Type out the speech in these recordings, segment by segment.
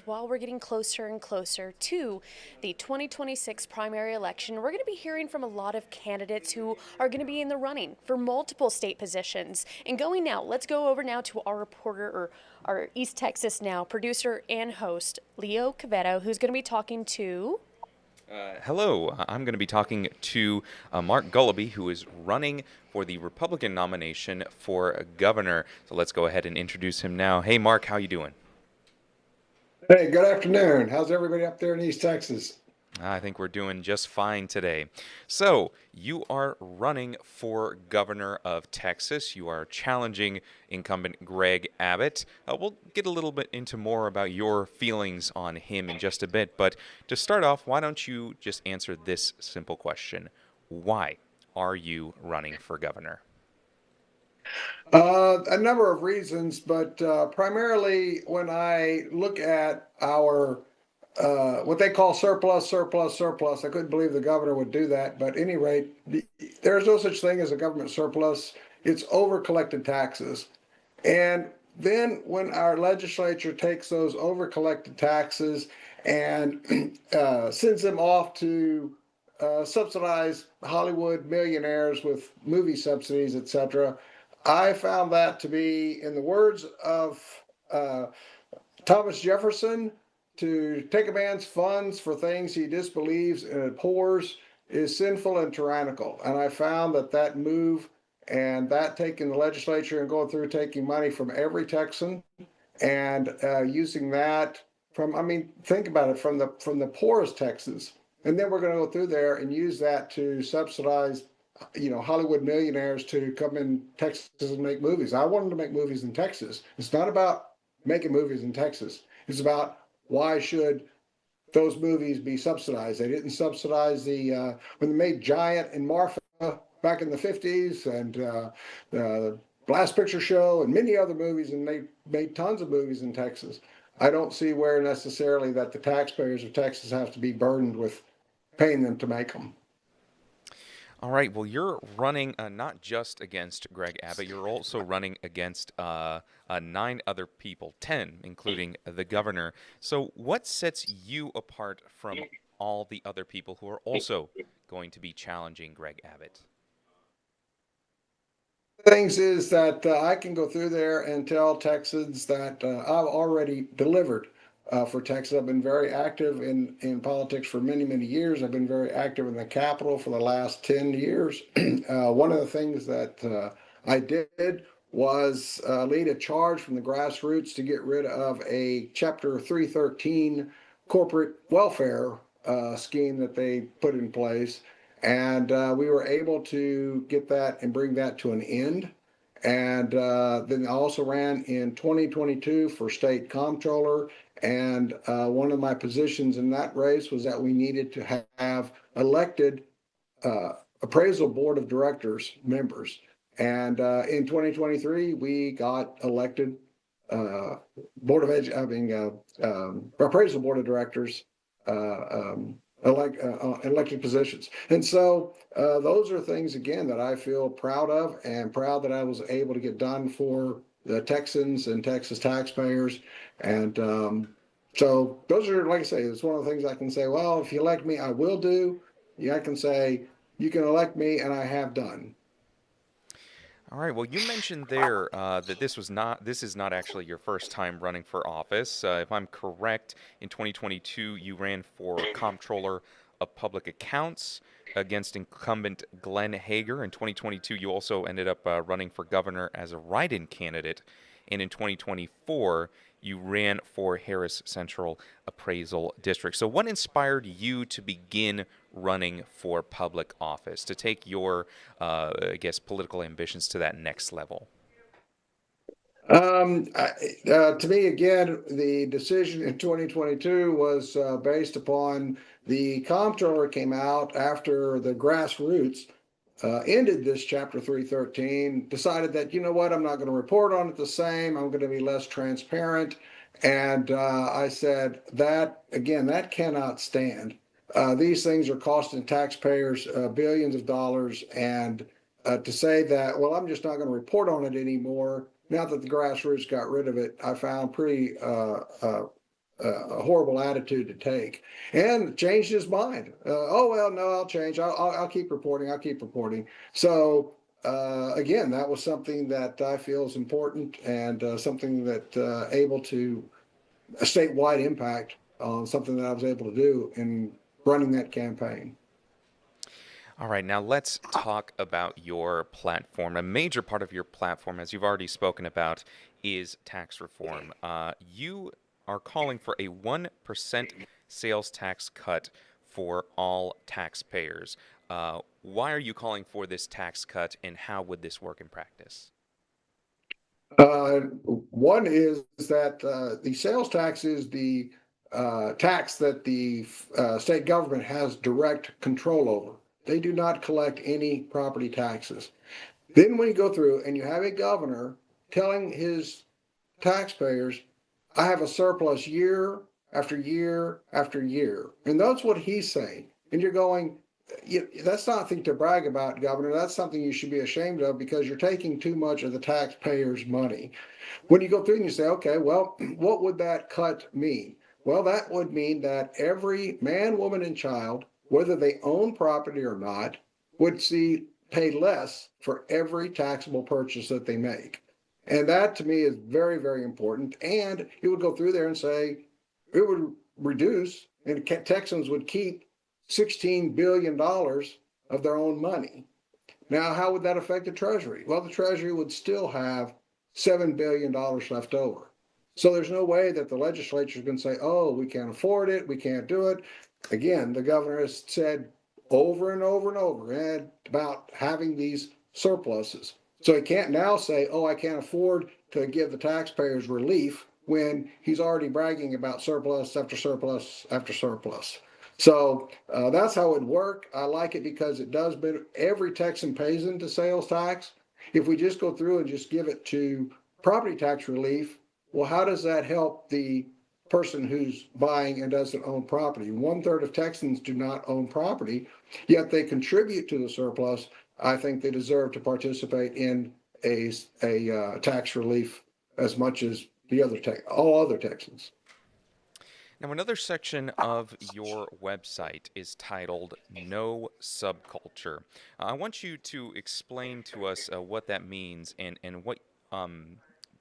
because while we're getting closer and closer to the 2026 primary election, we're going to be hearing from a lot of candidates who are going to be in the running for multiple state positions. And let's go over now to our reporter, or our East Texas Now producer and host, Leo Cavetto, who's going to be talking to. Hello, I'm going to be talking to Mark Goloby, who is running for the Republican nomination for governor. So let's go ahead and introduce him now. Hey, Mark, how you doing? Hey, good afternoon. How's everybody up there in East Texas? I think we're doing just fine today. So, you are running for governor of Texas. You are challenging incumbent Greg Abbott. We'll get a little bit into more about your feelings on him in just a bit. But to start off, why don't you just answer this simple question? Why are you running for governor? A number of reasons, but primarily when I look at our what they call surplus. I couldn't believe the governor would do that. But at any rate, there's no such thing as a government surplus. It's over collected taxes. And then when our legislature takes those over collected taxes and sends them off to subsidize Hollywood millionaires with movie subsidies, etc., I found that to be, in the words of uh, Thomas Jefferson, to take a man's funds for things he disbelieves and abhors is sinful and tyrannical. And I found that move and that taking the legislature and going through taking money from every Texan and using that from, I mean, think about it, from the poorest Texans. And then we're going to go through there and use that to subsidize, Hollywood millionaires to come in Texas and make movies. I wanted to make movies in Texas. It's not about making movies in Texas. It's about why should those movies be subsidized? They didn't subsidize when they made Giant and Marfa back in the 50s and the Last Picture Show and many other movies, and they made tons of movies in Texas. I don't see where necessarily that the taxpayers of Texas have to be burdened with paying them to make them. All right. Well, you're running not just against Greg Abbott, you're also running against nine other people, 10, including the governor. So, what sets you apart from all the other people who are also going to be challenging Greg Abbott? Things is that I can go through there and tell Texans that I've already delivered for Texas. I've been very active in politics for many, many years. I've been very active in the Capitol for the last 10 years. One of the things that I did was lead a charge from the grassroots to get rid of a Chapter 313 corporate welfare scheme that they put in place. And we were able to get that and bring that to an end. And then I also ran in 2022 for state comptroller. And one of my positions in that race was that we needed to have elected appraisal board of directors members. And in 2023, we got elected board of appraisal board of directors elected positions. And so those are things, again, that I feel proud of and proud that I was able to get done for the Texans and Texas taxpayers. And so those are, like I say, it's one of the things I can say, well, if you elect me, I will do. Yeah, I can say, you can elect me, and I have done. All right. Well, you mentioned there that this is not actually your first time running for office. If I'm correct, in 2022 you ran for comptroller of public accounts against incumbent Glenn Hager. In 2022, you also ended up running for governor as a write-in candidate, and in 2024 you ran for Harris Central Appraisal District. So, what inspired you to begin running for public office, to take your, I guess, political ambitions to that next level? To me, again, the decision in 2022 was based upon the comptroller came out after the grassroots ended this Chapter 313, decided that, you know what, I'm not going to report on it the same. I'm going to be less transparent. And I said that, again, that cannot stand. These things are costing taxpayers billions of dollars. And to say that, well, I'm just not going to report on it anymore, now that the grassroots got rid of it, I found pretty a horrible attitude to take, and changed his mind. Oh well, no, I'll change. I'll keep reporting. I'll keep reporting. So again, that was something that I feel is important, and something that able to a statewide impact on something that I was able to do in running that campaign. All right, now let's talk about your platform. A major part of your platform, as you've already spoken about, is tax reform. You are calling for a 1% sales tax cut for all taxpayers. Why are you calling for this tax cut, and how would this work in practice? One is that the sales tax is the tax that the state government has direct control over. They do not collect any property taxes. Then when you go through and you have a governor telling his taxpayers, I have a surplus year after year after year. And that's what he's saying. And you're going, that's nothing to brag about, Governor. That's something you should be ashamed of because you're taking too much of the taxpayers' money. When you go through and you say, okay, well, what would that cut mean? Well, that would mean that every man, woman, and child, whether they own property or not, would see pay less for every taxable purchase that they make. And that to me is very, very important. And it would go through there and say it would reduce, and Texans would keep $16 billion of their own money. Now, how would that affect the Treasury? Well, the Treasury would still have $7 billion left over. So there's no way that the legislature is going to say, oh, we can't afford it, we can't do it. Again, the governor has said over and over and over about having these surpluses. So he can't now say, oh, I can't afford to give the taxpayers relief when he's already bragging about surplus after surplus after surplus. So that's how it would work. I like it because it does, but every Texan pays into sales tax. If we just go through and just give it to property tax relief, well, how does that help the person who's buying and doesn't own property? 1/3 of Texans do not own property, yet they contribute to the surplus. I think they deserve to participate in a tax relief as much as all other Texans. Now, another section of your website is titled No Subculture. I want you to explain to us what that means and what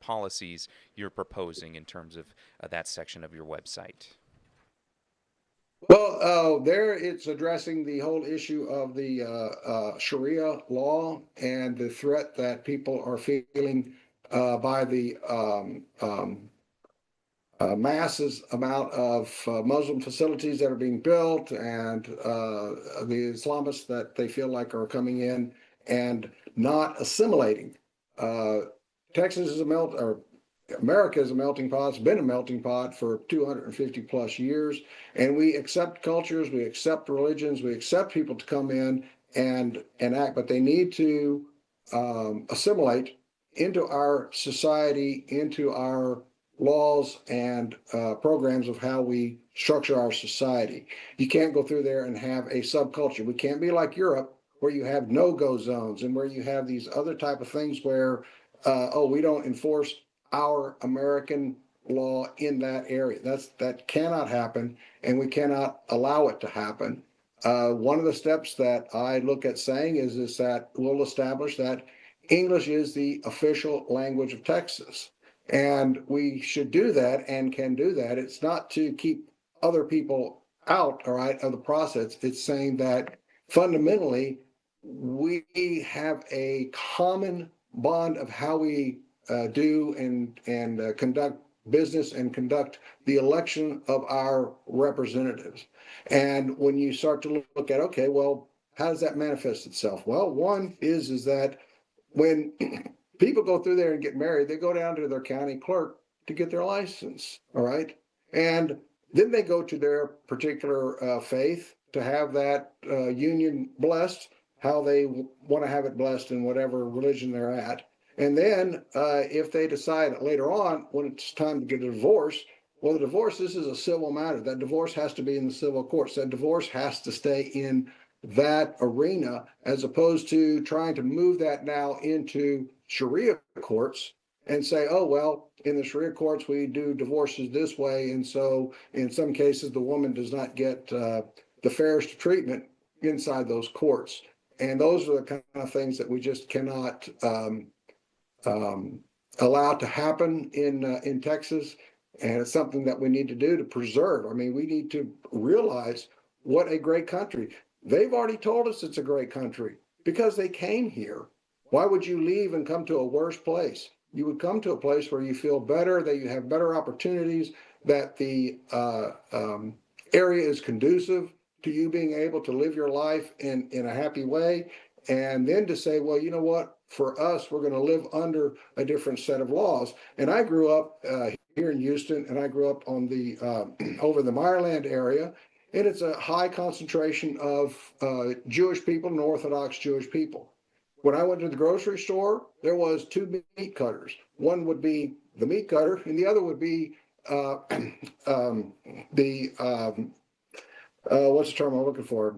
policies you're proposing in terms of that section of your website. Well, there it's addressing the whole issue of the Sharia law and the threat that people are feeling by the masses amount of Muslim facilities that are being built and the Islamists that they feel like are coming in and not assimilating. Uh, Texas is a or America is a melting pot. It's been a melting pot for 250 plus years, and we accept cultures, we accept religions, we accept people to come in and act, but they need to assimilate into our society, into our laws and programs of how we structure our society. You can't go through there and have a subculture. We can't be like Europe, where you have no-go zones and where you have these other type of things where, we don't enforce our American law in that area. That cannot happen, and we cannot allow it to happen. One of the steps that I look at saying is that we'll establish that English is the official language of Texas. And we should do that and can do that. It's not to keep other people out, all right, of the process. It's saying that fundamentally we have a common bond of how we do and conduct business and conduct the election of our representatives. And when you start to look at, okay, well, how does that manifest itself? Well, one is that when people go through there and get married, they go down to their county clerk to get their license, all right? And then they go to their particular faith to have that union blessed, how they want to have it blessed in whatever religion they're at. And then if they decide later on when it's time to get a divorce, well, the divorce, this is a civil matter. That divorce has to be in the civil courts. That divorce has to stay in that arena, as opposed to trying to move that now into Sharia courts and say, oh, well, in the Sharia courts, we do divorces this way. And so in some cases, the woman does not get the fairest treatment inside those courts. And those are the kind of things that we just cannot um, allow to happen in Texas. And it's something that we need to do to preserve. I mean, we need to realize what a great country. They've already told us it's a great country because they came here. Why would you leave and come to a worse place? You would come to a place where you feel better, that you have better opportunities, that the area is conducive to you being able to live your life in a happy way. And then to say, well, you know what, for us, we're going to live under a different set of laws. And I grew up here in Houston, and I grew up on the over the Meyerland area, and it's a high concentration of Jewish people and Orthodox Jewish people. When I went to the grocery store, there was two meat cutters. One would be the meat cutter, and the other would be the what's the term I'm looking for?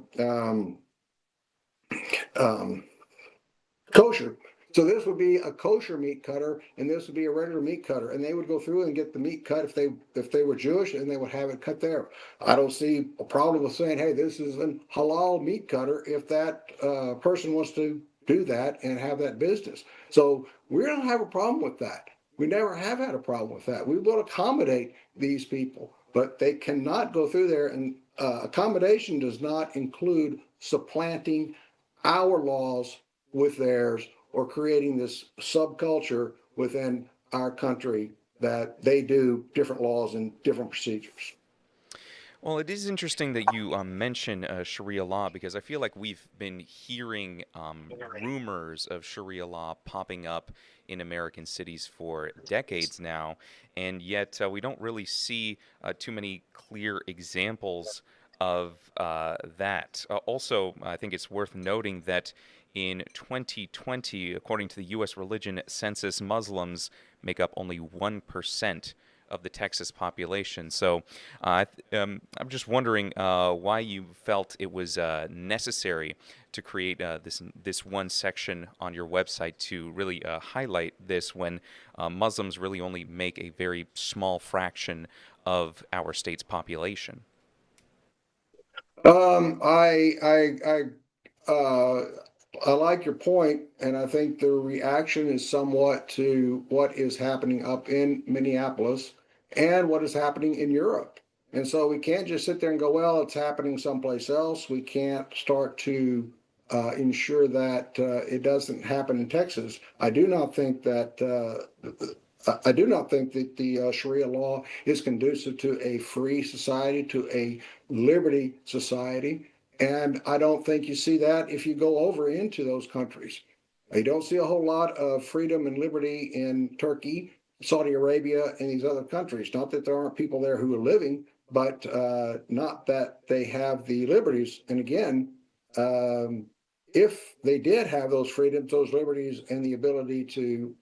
Kosher. So this would be a kosher meat cutter, and this would be a regular meat cutter, and they would go through and get the meat cut if they were Jewish, and they would have it cut there. I don't see a problem with saying, hey, this is a halal meat cutter if that person wants to do that and have that business. So we don't have a problem with that. We never have had a problem with that. We will accommodate these people, but they cannot go through there. And accommodation does not include supplanting our laws with theirs or creating this subculture within our country that they do different laws and different procedures. Well, it is interesting that you mention Sharia law because I feel like we've been hearing rumors of Sharia law popping up in American cities for decades now, and yet we don't really see too many clear examples of that. Also, I think it's worth noting that in 2020, according to the U.S. religion census, Muslims make up only 1% of the Texas population. So I'm just wondering why you felt it was necessary to create this one section on your website to really highlight this when Muslims really only make a very small fraction of our state's population. Uh, I like your point, and I think the reaction is somewhat to what is happening up in Minneapolis and what is happening in Europe. And so we can't just sit there and go, well, it's happening someplace else. We can't start to ensure that it doesn't happen in Texas. I do not think that the Sharia law is conducive to a free society, to a liberty society. And I don't think you see that if you go over into those countries. You don't see a whole lot of freedom and liberty in Turkey, Saudi Arabia, and these other countries. Not that there aren't people there who are living, but not that they have the liberties. And again, if they did have those freedoms, those liberties, and the ability to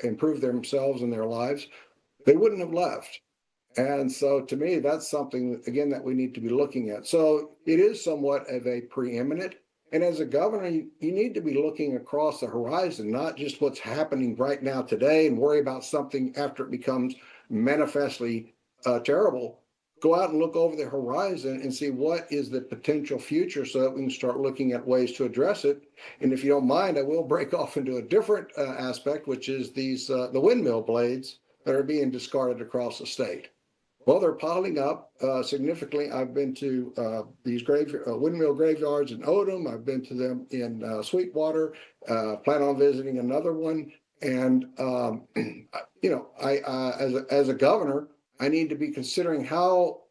improve themselves and their lives, they wouldn't have left. And so to me, that's something, again, that we need to be looking at. So it is somewhat of a preeminent. And as a governor, you need to be looking across the horizon, not just what's happening right now today and worry about something after it becomes manifestly terrible. Go out and look over the horizon and see what is the potential future so that we can start looking at ways to address it. And if you don't mind, I will break off into a different aspect, which is the windmill blades that are being discarded across the state. Well, they're piling up significantly. I've been to these windmill graveyards in Odom. I've been to them in Sweetwater. Plan on visiting another one. And as a governor, I need to be considering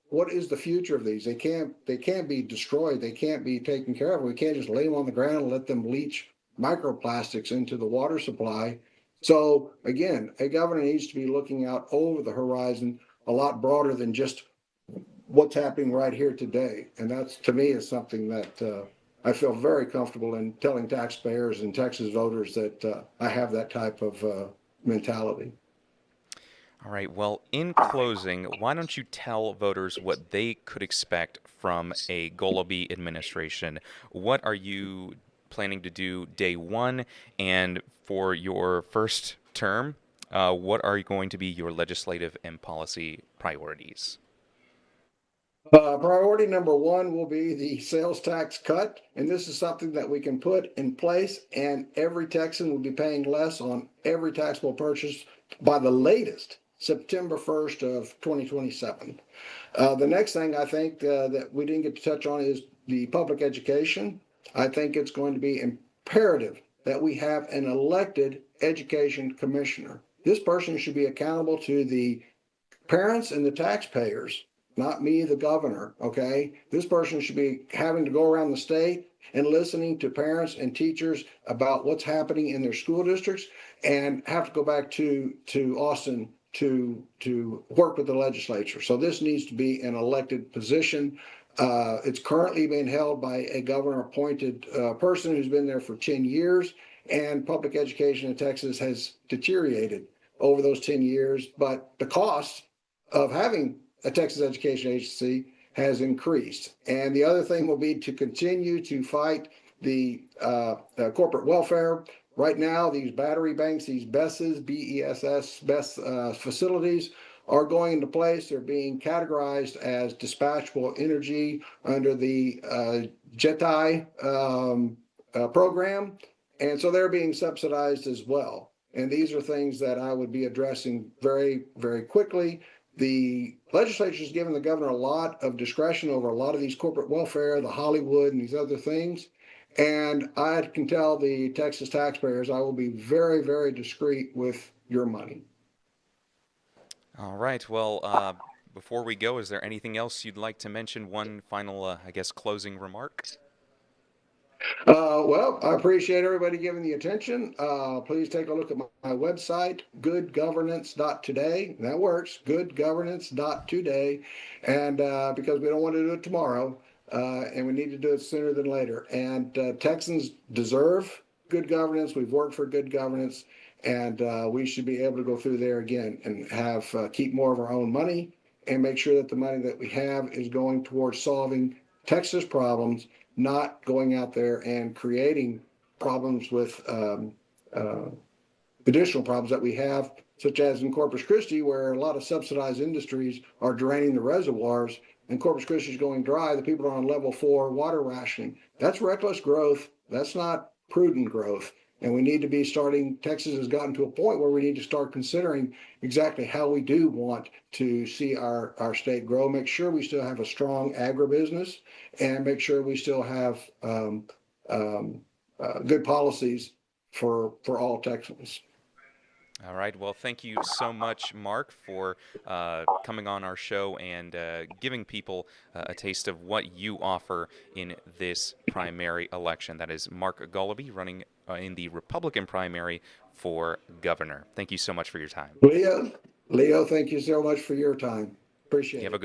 what is the future of these. They can't be destroyed. They can't be taken care of. We can't just lay them on the ground and let them leach microplastics into the water supply. So again, a governor needs to be looking out over the horizon a lot broader than just what's happening right here today. And that's, to me, is something that I feel very comfortable in telling taxpayers and Texas voters that I have that type of mentality. All right. Well, in closing, why don't you tell voters what they could expect from a Goloby administration? What are you planning to do day one? And for your first term, what are going to be your legislative and policy priorities? Priority number one will be the sales tax cut, and this is something that we can put in place, and every Texan will be paying less on every taxable purchase by the latest September 1st of 2027. The next thing I think that we didn't get to touch on is the public education. I think it's going to be imperative that we have an elected education commissioner. This person should be accountable to the parents and the taxpayers, not me, the governor. Okay, this person should be having to go around the state and listening to parents and teachers about what's happening in their school districts, and have to go back to Austin to work with the legislature. So this needs to be an elected position. It's currently being held by a governor appointed person who's been there for 10 years, and public education in Texas has deteriorated over those 10 years, but the cost of having a Texas education agency has increased. And the other thing will be to continue to fight the corporate welfare. Right now, these battery banks, these BESS, BESS, BESS facilities are going into place. They're being categorized as dispatchable energy under the JETI program. And so they're being subsidized as well. And these are things that I would be addressing very, very quickly. The legislature has given the governor a lot of discretion over a lot of these corporate welfare, the Hollywood and these other things. And I can tell the Texas taxpayers I will be very, very discreet with your money. All right. Well, before we go, is there anything else you'd like to mention? One final, I guess, closing remark? Well, I appreciate everybody giving the attention. Please take a look at my website, goodgovernance.today. That works, goodgovernance.today. And because we don't want to do it tomorrow, and we need to do it sooner than later. And Texans deserve good governance. We've worked for good governance, and we should be able to go through there again and have keep more of our own money and make sure that the money that we have is going towards solving Texas problems, not going out there and creating problems with additional problems that we have, such as in Corpus Christi, where a lot of subsidized industries are draining the reservoirs, and Corpus Christi is going dry. The people are on level 4 water rationing. That's reckless growth. That's not prudent growth. And we need to be starting, Texas has gotten to a point where we need to start considering exactly how we do want to see our state grow, make sure we still have a strong agribusiness, and make sure we still have good policies for all Texans. All right. Well, thank you so much, Mark, for coming on our show and giving people a taste of what you offer in this primary election. That is Mark Goloby running in the Republican primary for governor. Thank you so much for your time. Leo, thank you so much for your time. Appreciate You have it. a good